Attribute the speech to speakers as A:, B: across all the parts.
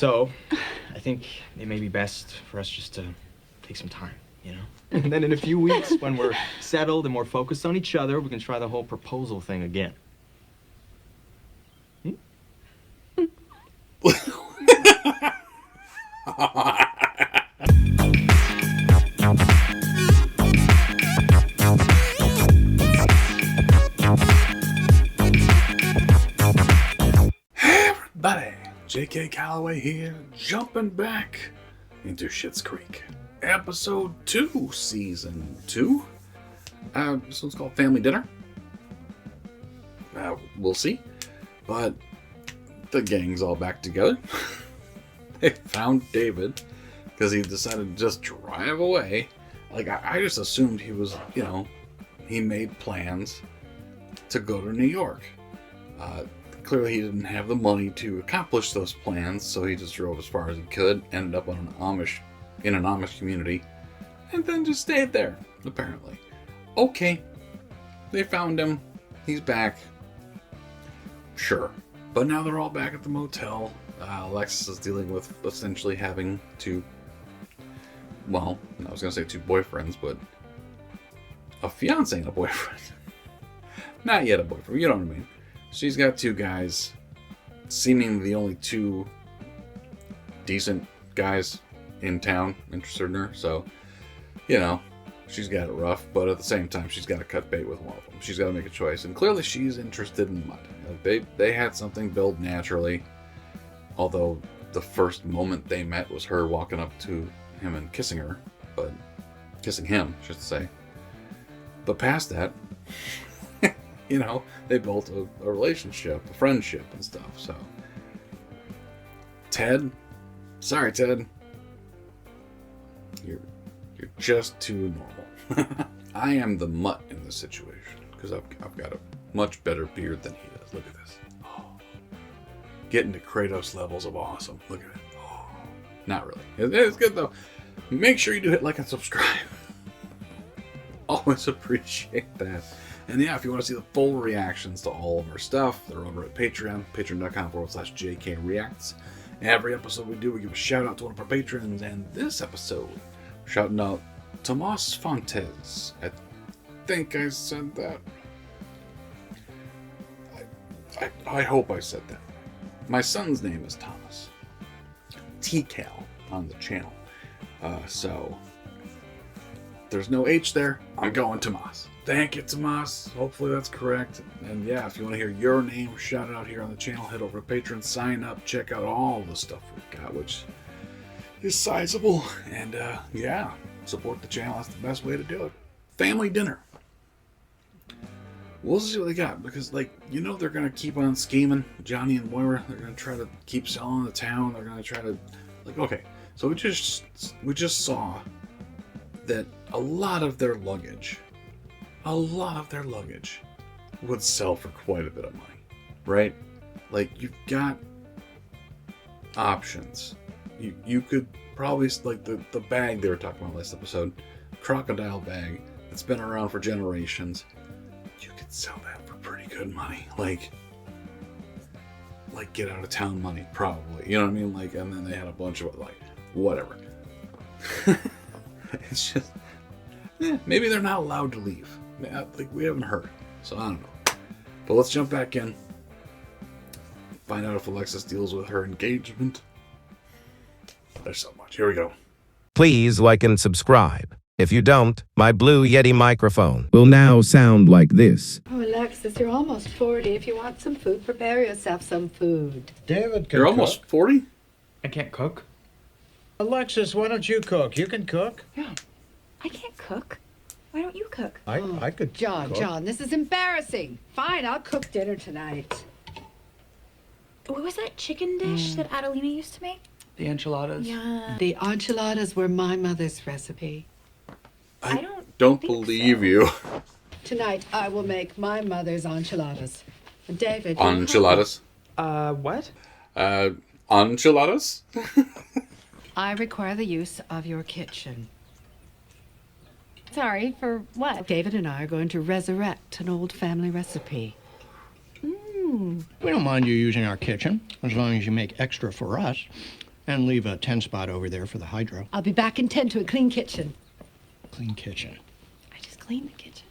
A: So, I think it may be best for us just to take some time, you know? And then in a few weeks, when we're settled and more focused on each other, we can try the whole proposal thing again.
B: Everybody, J.K. Calloway here, jumping back into Schitt's Creek. Episode 2, Season 2. This one's called Family Dinner. We'll see. But the gang's all back together. They found David because he decided to just drive away. Like, I just assumed he was, you know, he made plans to go to New York. Clearly he didn't have the money to accomplish those plans, so he just drove as far as he could, ended up on in an Amish community, and then just stayed there, apparently. Okay, they found him, he's back, sure. But now they're all back at the motel. Alexis is dealing with essentially having to, well, I was going to say 2 boyfriends, but a fiance and a boyfriend. Not yet a boyfriend, you know what I mean. She's got 2 guys, seemingly the only 2 decent guys in town interested in her, so, you know, she's got it rough, but at the same time, she's got to cut bait with one of them. She's got to make a choice, and clearly she's interested in Mud. They had something build naturally, although the first moment they met was her walking up to him and kissing her, but kissing him, I should say. But past that, you know, they built a relationship, a friendship and stuff, so. Ted, sorry Ted, you're just too normal. I am the mutt in this situation, because I've got a much better beard than he does. Look at this. Oh. Getting to Kratos levels of awesome. Look at it. Oh. Not really. It's good though. Make sure you do hit like and subscribe. Always appreciate that. And yeah, if you want to see the full reactions to all of our stuff, they're over at Patreon, patreon.com/JKReacts. Every episode we do, we give a shout out to one of our patrons, and this episode, we're shouting out Tomas Fontes. I think I said that. I hope I said that. My son's name is Thomas. T-Cal on the channel. So, there's no H there. I'm going Tomas. Thank you, Tomas. Hopefully that's correct. And yeah, if you want to hear your name shouted out here on the channel, head over to Patreon, sign up, check out all the stuff we've got, which is sizable. And yeah, support the channel. That's the best way to do it. Family dinner. We'll see what they got, because, like, you know, they're going to keep on scheming. Johnny and Moira, they're going to try to keep selling the town. They're going to try to, like, okay. So we just saw that a lot of their luggage would sell for quite a bit of money, right? Like, you've got options. You could probably, like, the bag they were talking about last episode, crocodile bag that's been around for generations. You could sell that for pretty good money. Like get out of town money, probably. You know what I mean? Like, and then they had a bunch of, like, whatever. It's just, maybe they're not allowed to leave. Like, we haven't heard, so I don't know. But let's jump back in. Find out if Alexis deals with her engagement. There's so much. Here we go.
C: Please like and subscribe. If you don't, my Blue Yeti microphone will now sound like this.
D: Oh, Alexis, you're almost 40. If you want some food, prepare yourself some food.
E: David can
B: You're
E: cook.
B: almost 40?
A: I can't cook.
E: Alexis, why don't you cook? You can cook.
F: Yeah. I can't cook. Why don't you cook?
E: I could cook.
D: John, this is embarrassing. Fine, I'll cook dinner tonight.
F: What was that chicken dish that Adelina used to make?
A: The enchiladas?
F: Yeah.
D: The enchiladas were my mother's recipe.
F: I
B: don't
F: think
B: believe
F: so.
B: you.
D: Tonight, I will make my mother's enchiladas. And David...
B: Enchiladas?
A: What?
B: Enchiladas?
D: I require the use of your kitchen.
F: Sorry, for what?
D: David and I are going to resurrect an old family recipe.
E: We don't mind you using our kitchen, as long as you make extra for us. And leave a 10 spot over there for the hydro.
D: I'll be back in 10 to a clean kitchen.
E: Clean kitchen.
F: I just cleaned the kitchen.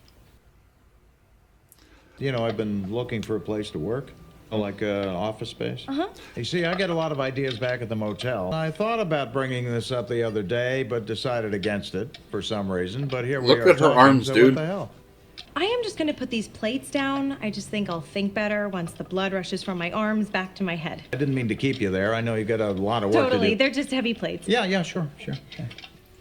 E: You know, I've been looking for a place to work. Like an office space?
F: Uh-huh.
E: You see, I get a lot of ideas back at the motel. I thought about bringing this up the other day, but decided against it for some reason. But here we are.
B: Look at her
E: talking,
B: arms,
E: so
B: dude.
E: What the hell?
G: I am just gonna put these plates down. I just think I'll think better once the blood rushes from my arms back to my head.
E: I didn't mean to keep you there. I know you got a lot of work
G: Totally,
E: to do.
G: they're just heavy plates.
E: Yeah, sure.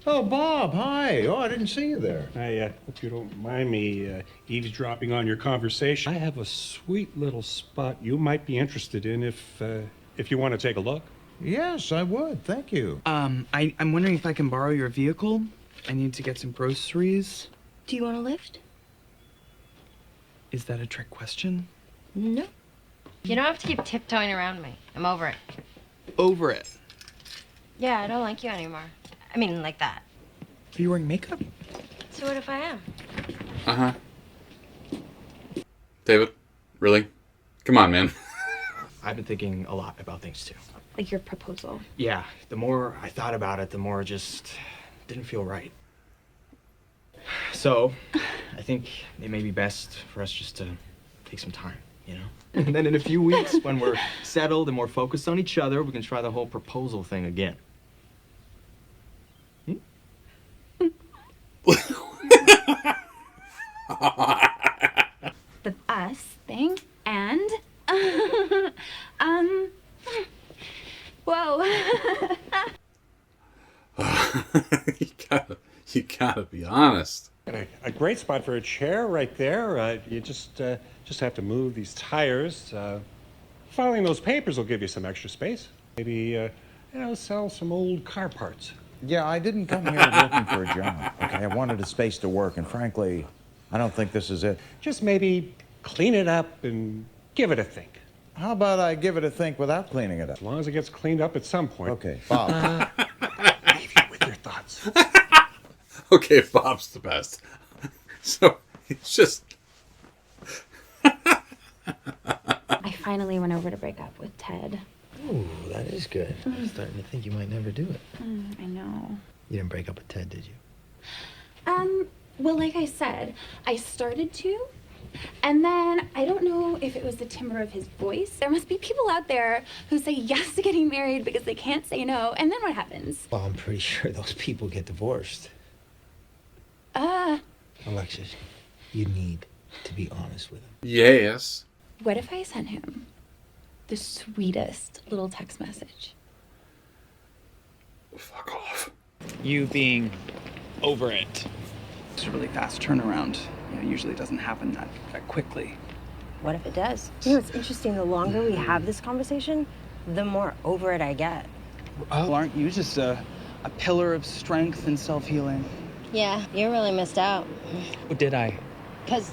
E: Oh, Bob, hi. Oh, I didn't see you there.
H: I hope you don't mind me eavesdropping on your conversation. I have a sweet little spot you might be interested in if you want to take a look.
E: Yes, I would. Thank you.
A: I'm wondering if I can borrow your vehicle. I need to get some groceries.
F: Do you want a lift?
A: Is that a trick question?
F: No.
I: You don't have to keep tiptoeing around me. I'm over it.
A: Over it.
I: Yeah, I don't like you anymore. I mean, like that.
A: Are you wearing makeup?
I: So what if I am?
B: Uh-huh. David, really? Come on, man.
A: I've been thinking a lot about things too.
F: Like your proposal.
A: Yeah, the more I thought about it, the more it just didn't feel right. So, I think it may be best for us just to take some time, you know? And then in a few weeks, when we're settled and more focused on each other, we can try the whole proposal thing again.
F: The us thing and whoa.
B: You gotta be honest.
H: A great spot for a chair right there. You just have to move these tires. Filing those papers will give you some extra space. Maybe sell some old car parts.
E: Yeah, I didn't come here looking for a job. Okay, I wanted a space to work, and frankly, I don't think this is it.
H: Just maybe clean it up and give it a think.
E: How about I give it a think without cleaning it up?
H: As long as it gets cleaned up at some point.
E: Okay, Bob.
H: Leave you with your thoughts.
B: Okay, Bob's the best. So, it's just...
F: I finally went over to break up with Ted.
J: Ooh, that is good. I'm starting to think you might never do it.
F: I know.
J: You didn't break up with Ted, did you?
F: Well, like I said, I started to, and then I don't know if it was the timbre of his voice. There must be people out there who say yes to getting married because they can't say no, and then what happens?
J: Well, I'm pretty sure those people get divorced. Alexis, you need to be honest with him.
B: Yes.
F: What if I sent him the sweetest little text message?
B: Fuck off.
K: You being over it. It's a really fast turnaround. Usually doesn't happen that quickly.
I: What if it does? You know, it's interesting. The longer we have this conversation, the more over it I get.
K: Oh, aren't you just a pillar of strength and self-healing?
I: Yeah, you really missed out.
K: Oh, did I?
I: Because,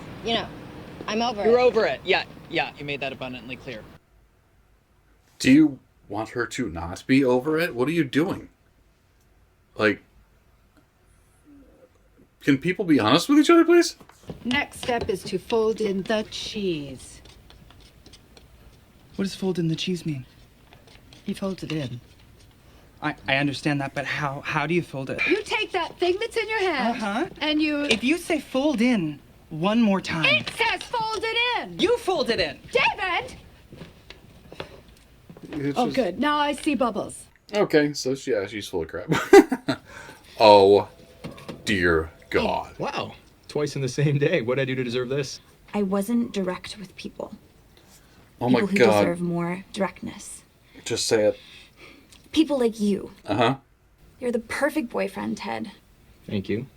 I: I'm over it.
K: You're over it. Yeah, you made that abundantly clear.
B: Do you want her to not be over it? What are you doing? Like, can people be honest with each other, please?
D: Next step is to fold in the cheese.
K: What does fold in the cheese mean?
D: You fold it in.
K: I understand that, but how do you fold it?
D: You take that thing that's in your hand, and you...
K: If you say fold in one more time...
D: It says fold it in!
K: You fold it in!
D: David! Oh, good. Now I see bubbles.
B: Okay, so she's full of crap. Oh, dear God.
A: Wow. Twice in the same day. What'd I do to deserve this?
F: I wasn't direct with people.
B: Oh my
F: People who
B: God.
F: deserve more directness.
B: Just say it.
F: People like you.
B: Uh-huh.
F: You're the perfect boyfriend, Ted.
A: Thank you.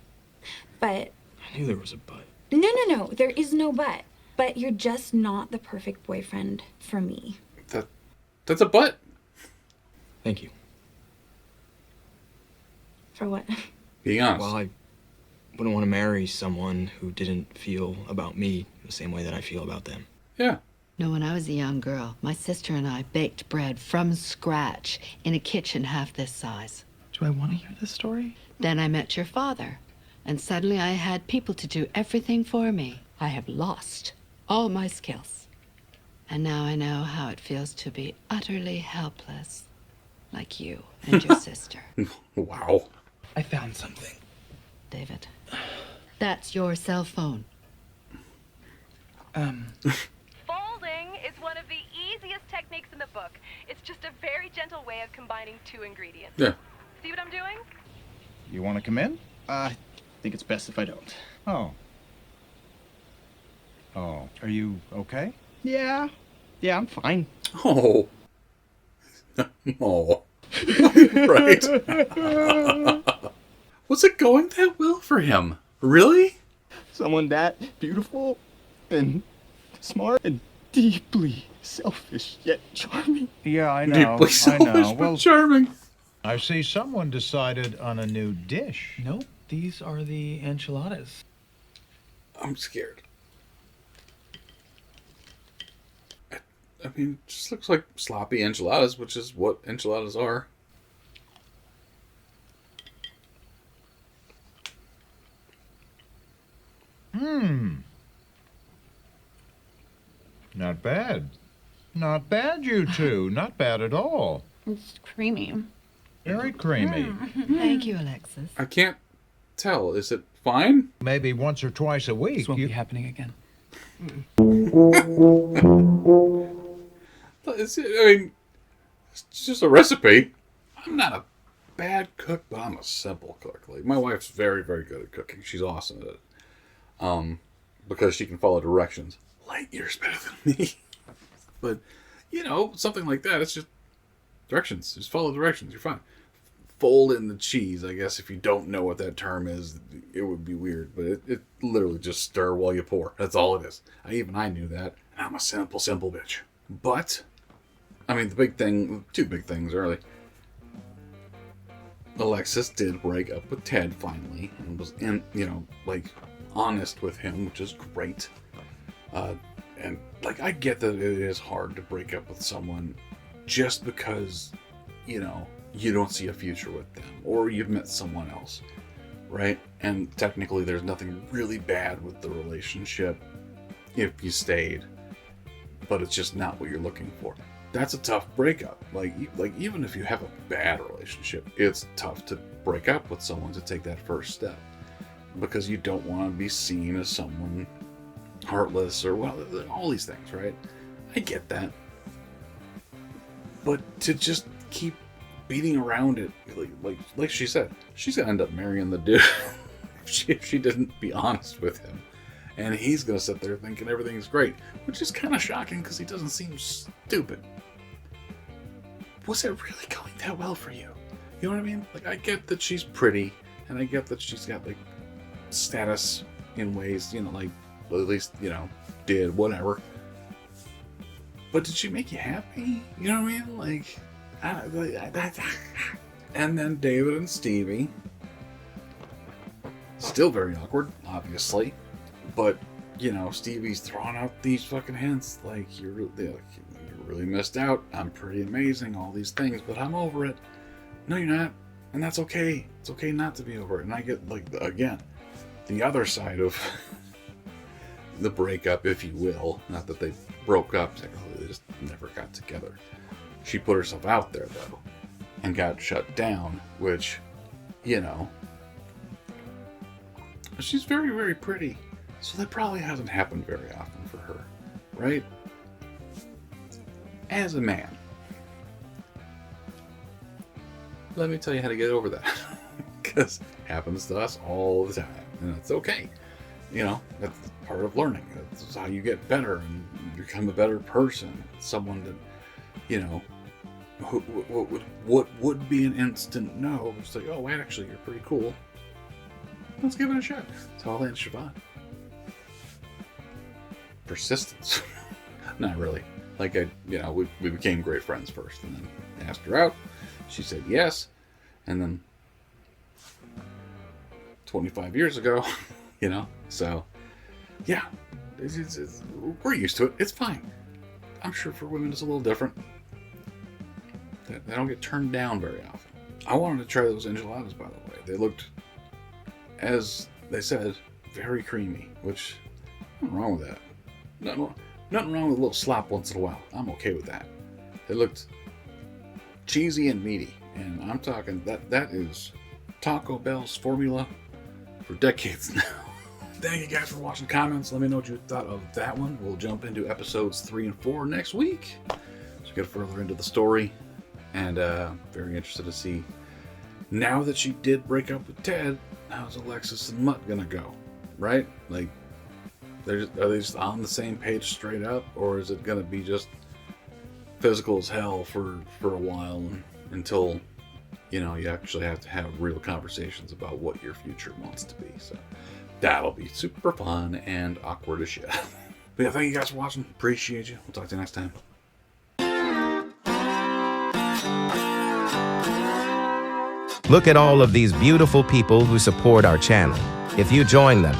F: But...
A: I knew there was a but.
F: No. There is no but. But you're just not the perfect boyfriend for me.
B: That's a but.
A: Thank you.
F: For what?
B: Being honest.
A: Well, I wouldn't want to marry someone who didn't feel about me the same way that I feel about them.
B: Yeah.
L: No, when I was a young girl, my sister and I baked bread from scratch in a kitchen half this size.
K: Do I want to hear this story?
L: Then I met your father, and suddenly I had people to do everything for me. I have lost all my skills. And now I know how it feels to be utterly helpless. like you and your sister.
B: Wow.
K: I found something.
L: David, that's your cell phone.
M: Folding is one of the easiest techniques in the book. It's just a very gentle way of combining two ingredients.
B: Yeah.
M: See what I'm doing?
E: You want to come in?
A: I think it's best if I don't.
E: Oh. Oh, are you okay?
A: Yeah, I'm fine.
B: Oh. Oh. Right. Was it going that well for him? Really?
A: Someone that beautiful and smart and deeply selfish yet charming.
E: Yeah, I know.
B: Deeply
E: I
B: selfish
E: know.
B: but charming.
E: I see someone decided on a new dish.
K: Nope, these are the enchiladas.
B: I'm scared. I mean, it just looks like sloppy enchiladas, which is what enchiladas are.
E: Not bad. Not bad, you two. Not bad at all.
F: It's creamy.
E: Very creamy.
L: Thank you, Alexis.
B: I can't tell. Is it fine?
E: Maybe once or twice a week.
K: This won't be happening again.
B: It's just a recipe. I'm not a bad cook, but I'm a simple cook. Like, my wife's very, very good at cooking. She's awesome at it. Because she can follow directions. Light years better than me. But, something like that, it's just directions. Just follow directions. You're fine. Fold in the cheese, I guess. If you don't know what that term is, it would be weird. But it literally just stir while you pour. That's all it is. I knew that. And I'm a simple bitch. But, the two big things really. Alexis did break up with Ted finally. And was honest with him, which is great. And I get that it is hard to break up with someone just because, you don't see a future with them, or you've met someone else, right? And technically there's nothing really bad with the relationship if you stayed, but it's just not what you're looking for. That's a tough breakup. Like even if you have a bad relationship, it's tough to break up with someone to take that first step, because you don't want to be seen as someone heartless or all these things, right? I get that. But to just keep beating around it, like she said, she's gonna end up marrying the dude if she didn't be honest with him. And he's gonna sit there thinking everything's great, which is kind of shocking because he doesn't seem stupid. Was it really going that well for you? You know what I mean? I get that she's pretty, and I get that she's got status in ways, at least, did, whatever. But did she make you happy? You know what I mean? And then David and Stevie. Still very awkward, obviously. But, Stevie's throwing out these fucking hints. You really missed out. I'm pretty amazing, all these things, but I'm over it. No, you're not. And that's okay. It's okay not to be over it. And I get, again, the other side of the breakup, if you will. Not that they broke up, technically, they just never got together. She put herself out there, though, and got shut down, which, she's very, very pretty. So that probably hasn't happened very often for her, right? As a man, let me tell you how to get over that. Because it happens to us all the time, and it's okay. That's part of learning. That's how you get better and become a better person. Someone that, what would be an instant no. It's like, oh, wait, actually, you're pretty cool. Let's give it a shot. That's all and Siobhan. Persistence. Not really. We became great friends first, and then asked her out. She said yes, and then 25 years ago, so yeah, we're used to it. It's fine. I'm sure for women it's a little different. They don't get turned down very often. I wanted to try those enchiladas, by the way. They looked, as they said, very creamy, which, nothing wrong with that. Nothing wrong with a little slop once in a while. I'm okay with that. They looked cheesy and meaty. And I'm talking that is Taco Bell's formula for decades now. Thank you guys for watching. Comments, let me know what you thought of that one. We'll jump into episodes 3 and 4 next week, so get further into the story. And very interested to see, now that she did break up with Ted, how's Alexis and Mutt gonna go, right? Like, are they just on the same page straight up, or is it gonna be just physical as hell for a while until, you know, you actually have to have real conversations about what your future wants to be? So that'll be super fun and awkward as shit. But yeah, thank you guys for watching. Appreciate you. We'll talk to you next time.
C: Look at all of these beautiful people who support our channel. If you join them,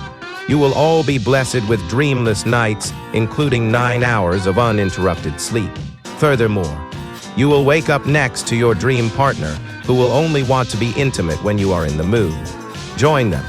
C: you will all be blessed with dreamless nights, including 9 hours of uninterrupted sleep. Furthermore, you will wake up next to your dream partner, who will only want to be intimate when you are in the mood. Join them